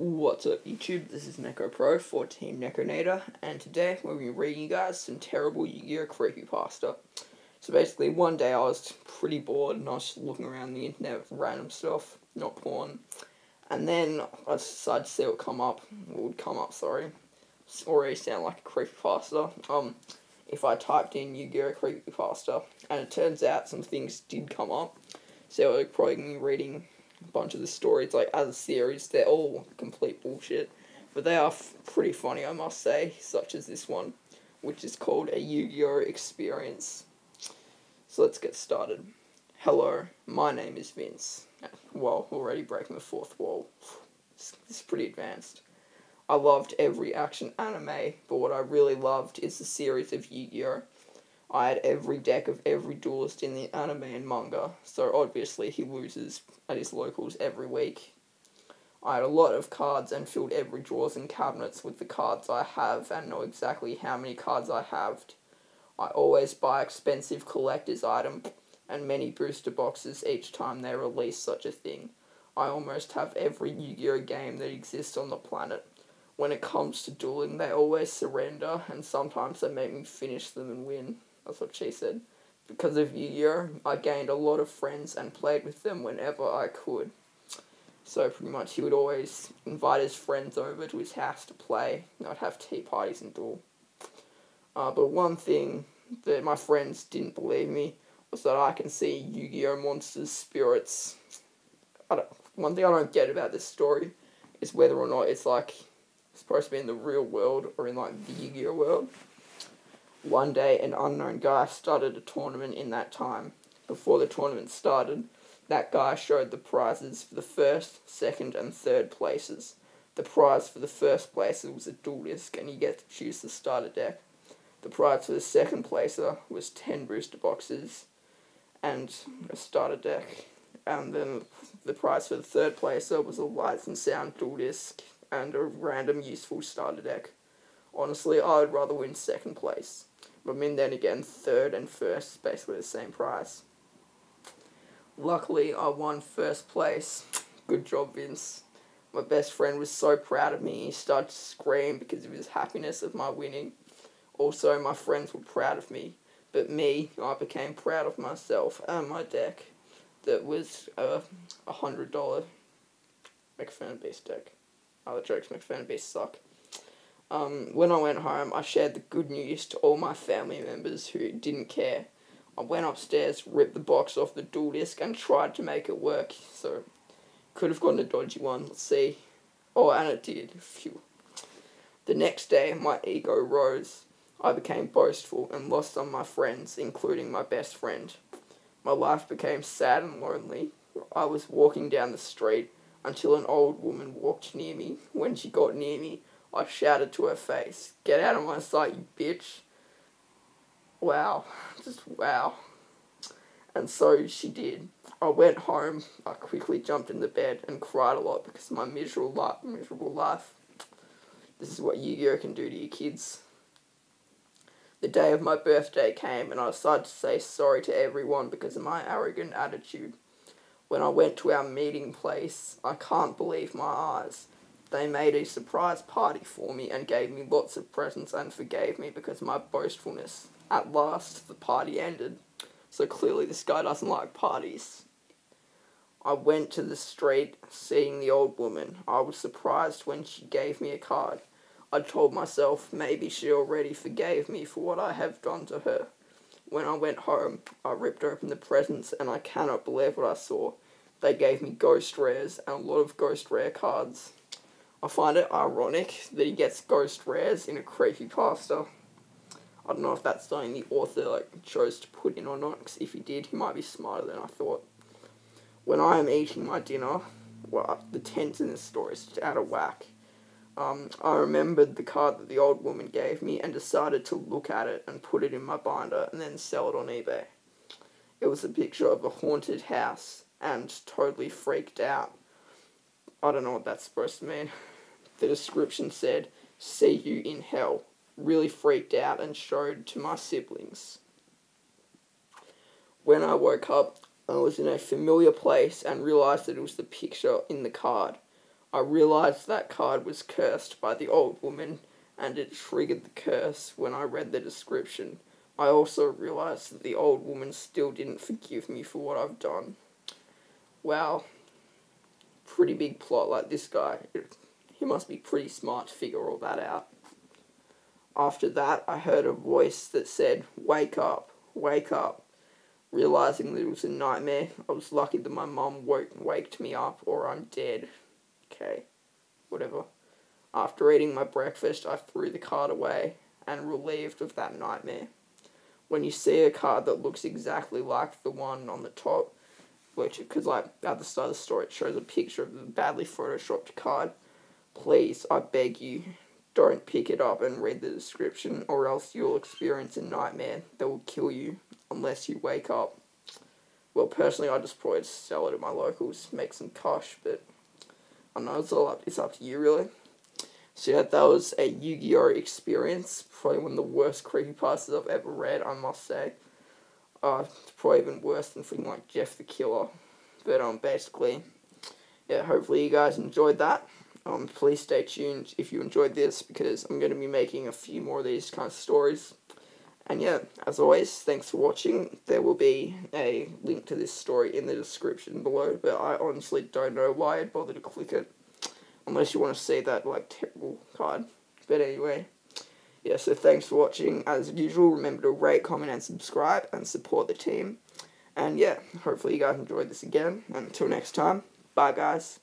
What's up YouTube, this is Neko Pro for Team Nekonator, and today we're going to be reading you guys some terrible Yugioh creepypasta. So basically one day I was pretty bored and I was just looking around the internet with random stuff, not porn, and then I decided to see what would come up, It's already sound like a creepypasta. If I typed in Yugioh creepypasta, and it turns out some things did come up, so we're probably going to be reading a bunch of the stories, like, as a series. They're all complete bullshit, but they are pretty funny, I must say, such as this one, which is called A Yugioh Experience. So let's get started. Hello, my name is Vince. Well, already breaking the fourth wall. This is pretty advanced. I loved every action anime, but what I really loved is the series of Yugioh. I had every deck of every duelist in the anime and manga, so obviously he loses at his locals every week. I had a lot of cards and filled every drawers and cabinets with the cards I have and know exactly how many cards I have. I always buy expensive collector's items and many booster boxes each time they release such a thing. I almost have every Yu-Gi-Oh game that exists on the planet. When it comes to dueling, they always surrender, and sometimes they make me finish them and win. That's what she said. Because of Yugioh, I gained a lot of friends and played with them whenever I could. So pretty much he would always invite his friends over to his house to play. I'd have tea parties and duel. But one thing that my friends didn't believe me was that I can see Yu-Gi-Oh monsters' spirits. One thing I don't get about this story is whether or not it's like supposed to be in the real world or in like the Yu-Gi-Oh world. One day, an unknown guy started a tournament in that time. Before the tournament started, that guy showed the prizes for the first, second, and third places. The prize for the first placer was a duel disc, and you get to choose the starter deck. The prize for the second placer was 10 booster boxes and a starter deck. And then the prize for the third placer was a lights and sound duel disc and a random useful starter deck. Honestly, I would rather win second place. But then again, third and first is basically the same prize. Luckily, I won first place. Good job, Vince. My best friend was so proud of me, he started to scream because of his happiness of my winning. Also, my friends were proud of me. But me, I became proud of myself and my deck. That was a $100 McFerrin Beast deck. Other jokes, McFerrin Beast suck. When I went home, I shared the good news to all my family members who didn't care. I went upstairs, ripped the box off the duel disc, and tried to make it work. So, could have gotten a dodgy one. Let's see. Oh, and it did. Phew. The next day, my ego rose. I became boastful and lost on my friends, including my best friend. My life became sad and lonely. I was walking down the street until an old woman walked near me. When she got near me, I shouted to her face, "Get out of my sight, you bitch." Wow. Just wow. And so she did. I went home, I quickly jumped in the bed and cried a lot because of my miserable life. This is what Yu-Gi-Oh can do to you kids. The day of my birthday came and I decided to say sorry to everyone because of my arrogant attitude. When I went to our meeting place, I can't believe my eyes. They made a surprise party for me and gave me lots of presents and forgave me because of my boastfulness. At last, the party ended. So clearly this guy doesn't like parties. I went to the street, seeing the old woman. I was surprised when she gave me a card. I told myself maybe she already forgave me for what I have done to her. When I went home, I ripped open the presents and I cannot believe what I saw. They gave me ghost rares and a lot of ghost rare cards. I find it ironic that he gets ghost rares in a creepypasta. I don't know if that's something the author chose to put in or not, because if he did, he might be smarter than I thought. When I am eating my dinner, well, the tense in this story is just out of whack. I remembered the card that the old woman gave me and decided to look at it and put it in my binder and then sell it on eBay. It was a picture of a haunted house and totally freaked out. I don't know what that's supposed to mean. The description said, "See you in hell." Really freaked out and showed to my siblings. When I woke up, I was in a familiar place and realised that it was the picture in the card. I realised that card was cursed by the old woman, and it triggered the curse when I read the description. I also realised that the old woman still didn't forgive me for what I've done. Wow. Pretty big plot, like this guy. He must be pretty smart to figure all that out. After that, I heard a voice that said, "Wake up, wake up." Realising that it was a nightmare, I was lucky that my mum waked me up, or I'm dead. Okay, whatever. After eating my breakfast, I threw the card away, and relieved of that nightmare. When you see a card that looks exactly like the one on the top, because like at the start of the story it shows a picture of the badly photoshopped card, please, I beg you, don't pick it up and read the description, or else you'll experience a nightmare that will kill you unless you wake up. Well, personally, I just probably sell it at my locals, make some cash, but I don't know, it's up to you, really. So yeah, that was a Yu-Gi-Oh experience, probably one of the worst creepypastas I've ever read, I must say. It's probably even worse than freaking like Jeff the Killer. But basically, yeah, hopefully you guys enjoyed that. Please stay tuned if you enjoyed this, because I'm going to be making a few more of these kind of stories. And yeah, as always, thanks for watching. There will be a link to this story in the description below, but I honestly don't know why I'd bother to click it, unless you want to see that, like, terrible card. But anyway, yeah, so thanks for watching. As usual, remember to rate, comment, and subscribe, and support the team. And yeah, hopefully you guys enjoyed this again. And until next time, bye guys.